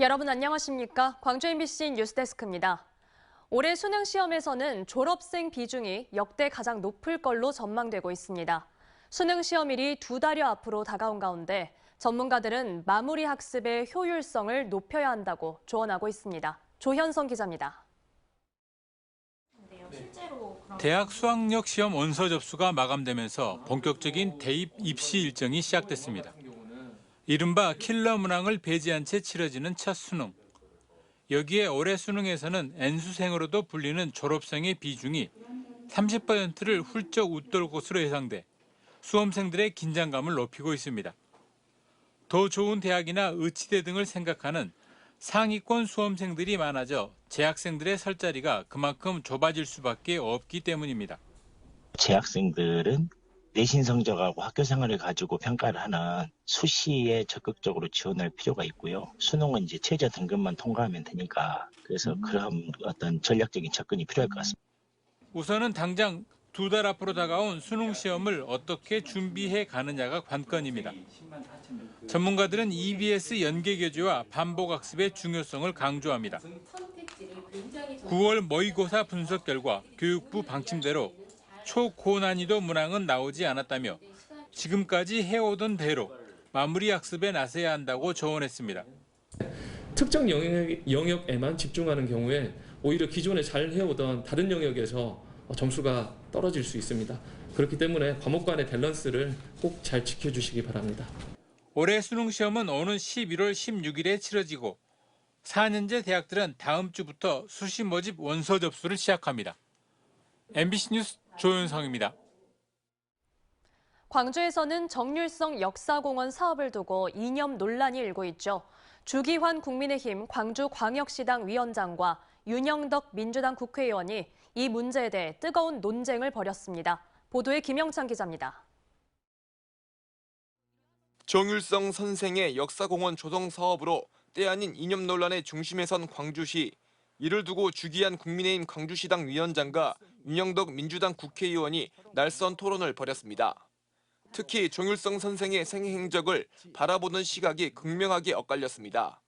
여러분 안녕하십니까? 광주 MBC 뉴스데스크입니다. 올해 수능 시험에서는 졸업생 비중이 역대 가장 높을 걸로 전망되고 있습니다. 수능 시험일이 2달여 앞으로 다가온 가운데 전문가들은 마무리 학습의 효율성을 높여야 한다고 조언하고 있습니다. 조현성 기자입니다. 대학 수학력 시험 원서 접수가 마감되면서 본격적인 대입 입시 일정이 시작됐습니다. 이른바 킬러 문항을 배제한 채 치러지는 첫 수능. 여기에 올해 수능에서는 N수생으로도 불리는 졸업생의 비중이 30%를 훌쩍 웃돌 것으로 예상돼 수험생들의 긴장감을 높이고 있습니다. 더 좋은 대학이나 의치대 등을 생각하는 상위권 수험생들이 많아져 재학생들의 설 자리가 그만큼 좁아질 수밖에 없기 때문입니다. 재학생들은 내신 성적하고 학교 생활을 가지고 평가를 하는 수시에 적극적으로 지원할 필요가 있고요. 수능은 이제 최저 등급만 통과하면 되니까 그래서 그런 어떤 전략적인 접근이 필요할 것 같습니다. 우선은 당장 2달 앞으로 다가온 수능 시험을 어떻게 준비해 가느냐가 관건입니다. 전문가들은 EBS 연계 교재와 반복 학습의 중요성을 강조합니다. 9월 모의고사 분석 결과 교육부 방침대로 초고난이도 문항은 나오지 않았다며 지금까지 해오던 대로 마무리 학습에 나서야 한다고 조언했습니다. 특정 영역에만 집중하는 경우에 오히려 기존에 잘 해오던 다른 영역에서 점수가 떨어질 수 있습니다. 그렇기 때문에 과목 간의 밸런스를 꼭 잘 지켜주시기 바랍니다. 올해 수능 시험은 오는 11월 16일에 치러지고 4년제 대학들은 다음 주부터 수시 모집 원서 접수를 시작합니다. MBC 뉴스 조현성입니다. 광주에서는 정률성 역사공원 사업을 두고 이념 논란이 일고 있죠. 주기환 국민의힘 광주광역시당 위원장과 윤영덕 민주당 국회의원이 이 문제에 대해 뜨거운 논쟁을 벌였습니다. 보도에 김영찬 기자입니다. 정율성 선생의 역사공원 조성 사업으로 때 아닌 이념 논란의 중심에 선 광주시. 이를 두고 주기한 국민의힘 광주시당 위원장과 윤영덕 민주당 국회의원이 날선 토론을 벌였습니다. 특히 정율성 선생의 생애 행적을 바라보는 시각이 극명하게 엇갈렸습니다.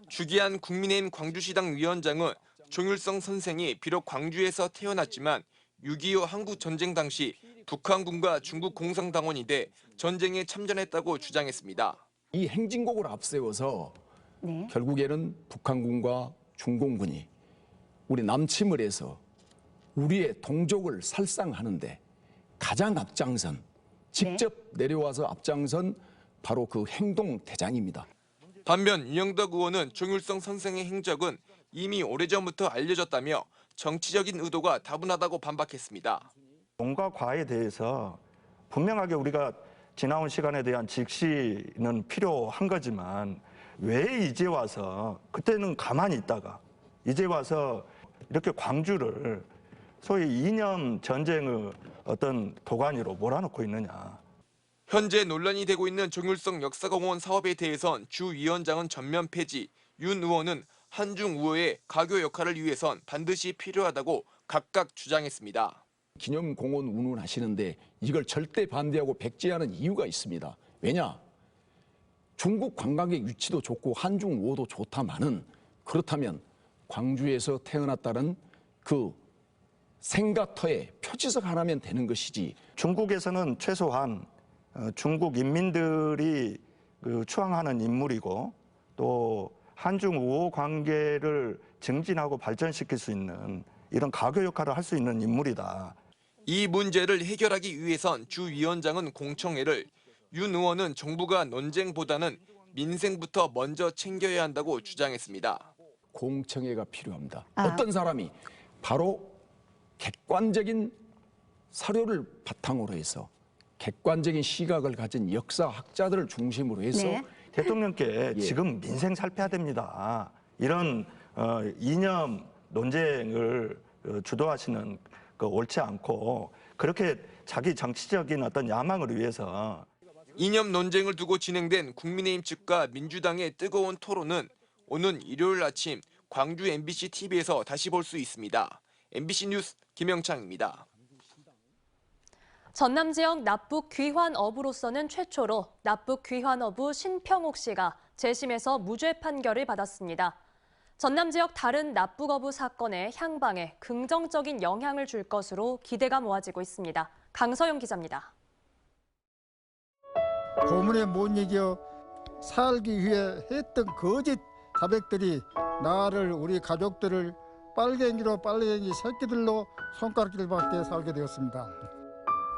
주기한 국민의힘 광주시당 위원장은 정율성 선생이 비록 광주에서 태어났지만 6.25 한국전쟁 당시 북한군과 중국 공산당원이 돼 전쟁에 참전했다고 주장했습니다. 이 행진곡을 앞세워서 결국에는 북한군과 중공군이 우리 남침을 해서 우리의 동족을 살상하는데 가장 앞장선, 직접 내려와서 앞장선 바로 그 행동 대장입니다. 반면 윤영덕 의원은 정율성 선생의 행적은 이미 오래전부터 알려졌다며 정치적인 의도가 다분하다고 반박했습니다. 공과 과에 대해서 분명하게 우리가 지나온 시간에 대한 직시는 필요한 거지만 왜 이제 와서 그때는 가만히 있다가 이제 와서 이렇게 광주를 소위 이념 전쟁의 어떤 도가니로 몰아넣고 있느냐. 현재 논란이 되고 있는 정율성 역사공원 사업에 대해선 주 위원장은 전면 폐지, 윤 의원은 한중 우호의 가교 역할을 위해선 반드시 필요하다고 각각 주장했습니다. 기념공원 운운하시는데 이걸 절대 반대하고 백지하는 이유가 있습니다. 왜냐? 중국 관광객 위치도 좋고 한중 우호도 좋다마는 그렇다면 광주에서 태어났다는 그 생가터에 표지석 하나면 되는 것이지. 중국에서는 최소한 중국 인민들이 추앙하는 인물이고 또 한중 우호 관계를 증진하고 발전시킬 수 있는 이런 가교 역할을 할 수 있는 인물이다. 이 문제를 해결하기 위해선 주 위원장은 공청회를, 윤 의원은 정부가 논쟁보다는 민생부터 먼저 챙겨야 한다고 주장했습니다. 공청회가 필요합니다. 어떤 사람이 바로 객관적인 사료를 바탕으로 해서 객관적인 시각을 가진 역사학자들을 중심으로 해서 대통령께 지금 민생 살펴야 됩니다. 이런 이념 논쟁을 주도하시는 그 옳지 않고 그렇게 자기 정치적인 어떤 야망을 위해서 이념 논쟁을 두고 진행된 국민의힘 측과 민주당의 뜨거운 토론은 오는 일요일 아침 광주 MBC TV에서 다시 볼 수 있습니다. MBC 뉴스 김영창입니다. 전남 지역 납북 귀환 어부로서는 최초로 납북 귀환 어부 신평옥 씨가 재심에서 무죄 판결을 받았습니다. 전남 지역 다른 납부 거부 사건의 향방에 긍정적인 영향을 줄 것으로 기대가 모아지고 있습니다. 강서영 기자입니다. 고문에 못 이겨 살기 위해 했던 거짓 자백들이 나를, 우리 가족들을 빨갱이로 빨갱이 새끼들로 손가락질밖에 살게 되었습니다.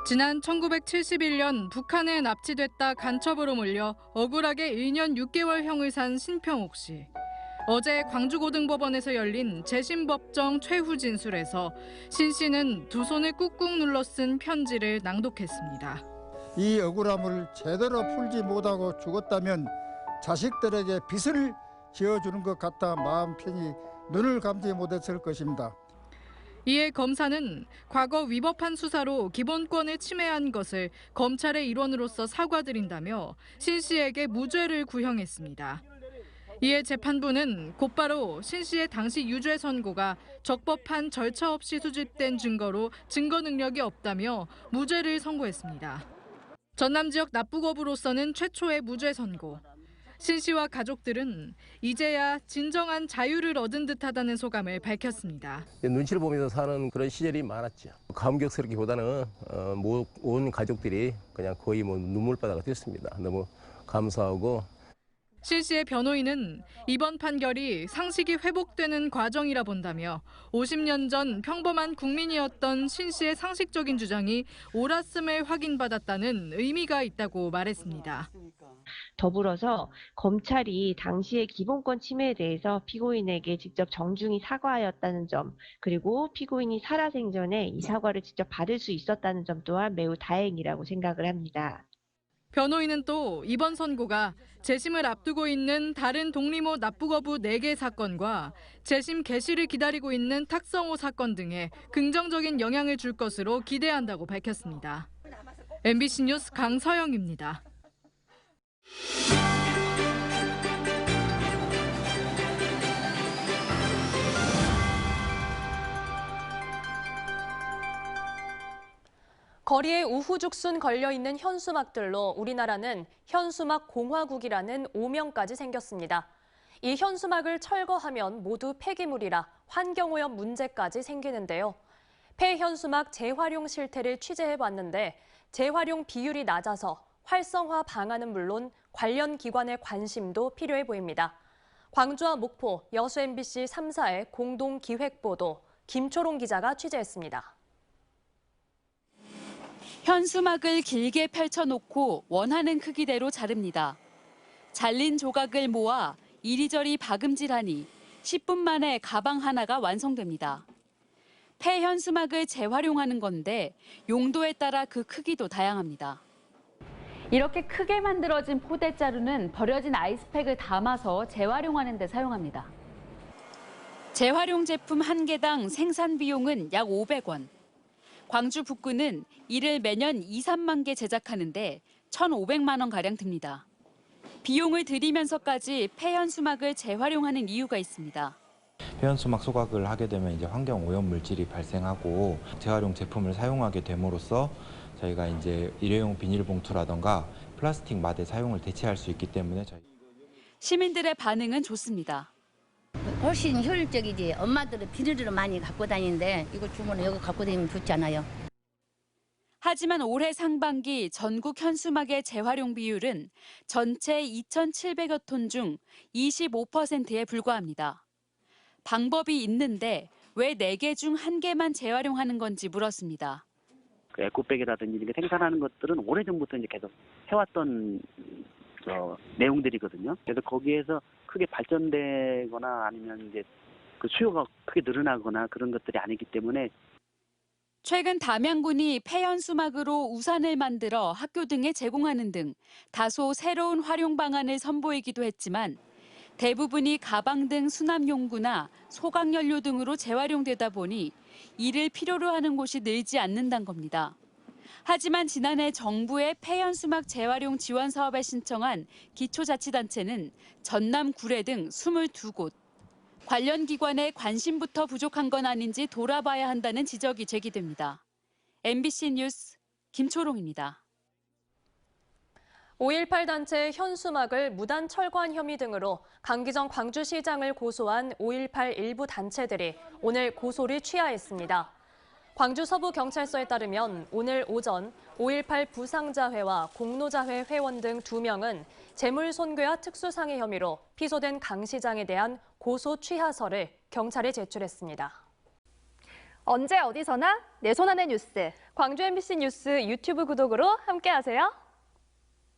지난 1971년 북한에 납치됐다 간첩으로 몰려 억울하게 1년 6개월형을 산 신평옥 씨. 어제 광주고등법원에서 열린 재심 법정 최후 진술에서 신 씨는 두 손을 꾹꾹 눌러 쓴 편지를 낭독했습니다. 이 억울함을 제대로 풀지 못하고 죽었다면 자식들에게 빚을 지어주는 것 같아 마음 편히 눈을 감지 못했을 것입니다. 이에 검사는 과거 위법한 수사로 기본권을 침해한 것을 검찰의 일원으로서 사과드린다며 신 씨에게 무죄를 구형했습니다. 이에 재판부는 곧바로 신 씨의 당시 유죄 선고가 적법한 절차 없이 수집된 증거로 증거 능력이 없다며 무죄를 선고했습니다. 전남 지역 납부거부로서는 최초의 무죄 선고. 신 씨와 가족들은 이제야 진정한 자유를 얻은 듯하다는 소감을 밝혔습니다. 눈치를 보면서 사는 그런 시절이 많았죠. 감격스럽기보다는 온 가족들이 그냥 거의 눈물바다가 됐습니다. 너무 감사하고. 신 씨의 변호인은 이번 판결이 상식이 회복되는 과정이라 본다며 50년 전 평범한 국민이었던 신 씨의 상식적인 주장이 옳았음을 확인받았다는 의미가 있다고 말했습니다. 더불어서 검찰이 당시의 기본권 침해에 대해서 피고인에게 직접 정중히 사과하였다는 점, 그리고 피고인이 살아생전에 이 사과를 직접 받을 수 있었다는 점 또한 매우 다행이라고 생각을 합니다. 변호인은 또 이번 선고가 재심을 앞두고 있는 다른 독립모 납부거부 4개 사건과 재심 개시를 기다리고 있는 탁성호 사건 등에 긍정적인 영향을 줄 것으로 기대한다고 밝혔습니다. MBC 뉴스 강서영입니다. 거리에 우후죽순 걸려있는 현수막들로 우리나라는 현수막 공화국이라는 오명까지 생겼습니다. 이 현수막을 철거하면 모두 폐기물이라 환경오염 문제까지 생기는데요. 폐현수막 재활용 실태를 취재해봤는데 재활용 비율이 낮아서 활성화 방안은 물론 관련 기관의 관심도 필요해 보입니다. 광주와 목포, 여수 MBC 3사의 공동 기획보도 김초롱 기자가 취재했습니다. 현수막을 길게 펼쳐놓고 원하는 크기대로 자릅니다. 잘린 조각을 모아 이리저리 박음질하니 10분 만에 가방 하나가 완성됩니다. 폐현수막을 재활용하는 건데 용도에 따라 그 크기도 다양합니다. 이렇게 크게 만들어진 포대자루는 버려진 아이스팩을 담아서 재활용하는 데 사용합니다. 재활용 제품 1개당 생산 비용은 약 500원. 광주 북구는 이를 매년 2, 3만 개 제작하는데 1,500만 원가량 듭니다. 비용을 들이면서까지 폐현수막을 재활용하는 이유가 있습니다. 폐현수막 소각을 하게 되면 이제 환경 오염 물질이 발생하고 재활용 제품을 사용하게 됨으로써 저희가 이제 일회용 비닐봉투라던가 플라스틱 마대 사용을 대체할 수 있기 때문에 시민들의 반응은 좋습니다. 훨씬 효율적이지. 엄마들은 비닐을 많이 갖고 다니는데 이거 주면 여기 갖고 다니면 좋잖아요. 하지만 올해 상반기 전국 현수막의 재활용 비율은 전체 2,700여 톤 중 25%에 불과합니다. 방법이 있는데 왜 4개 중 1개만 재활용하는 건지 물었습니다. 에코백이라든지 이렇게 생산하는 것들은 오래전부터 이제 계속 해왔던 내용들이거든요. 그래서 거기에서 크게 발전되거나 아니면 이제 그 수요가 크게 늘어나거나 그런 것들이 아니기 때문에 최근 담양군이 폐현수막으로 우산을 만들어 학교 등에 제공하는 등 다소 새로운 활용 방안을 선보이기도 했지만 대부분이 가방 등 수납용구나 소각연료 등으로 재활용되다 보니 이를 필요로 하는 곳이 늘지 않는다는 겁니다. 하지만 지난해 정부의 폐현수막 재활용 지원 사업에 신청한 기초자치단체는 전남 구례 등 22곳. 관련 기관의 관심부터 부족한 건 아닌지 돌아봐야 한다는 지적이 제기됩니다. MBC 뉴스 김초롱입니다. 5.18 단체 현수막을 무단 철거한 혐의 등으로 강기정 광주시장을 고소한 5.18 일부 단체들이 오늘 고소를 취하했습니다. 광주 서부경찰서에 따르면 오늘 오전 5.18 부상자회와 공로자회 회원 등 2명은 재물손괴와 특수상해 혐의로 피소된 강 시장에 대한 고소 취하서를 경찰에 제출했습니다. 언제 어디서나 내 손 안의 뉴스. 광주 MBC 뉴스 유튜브 구독으로 함께하세요.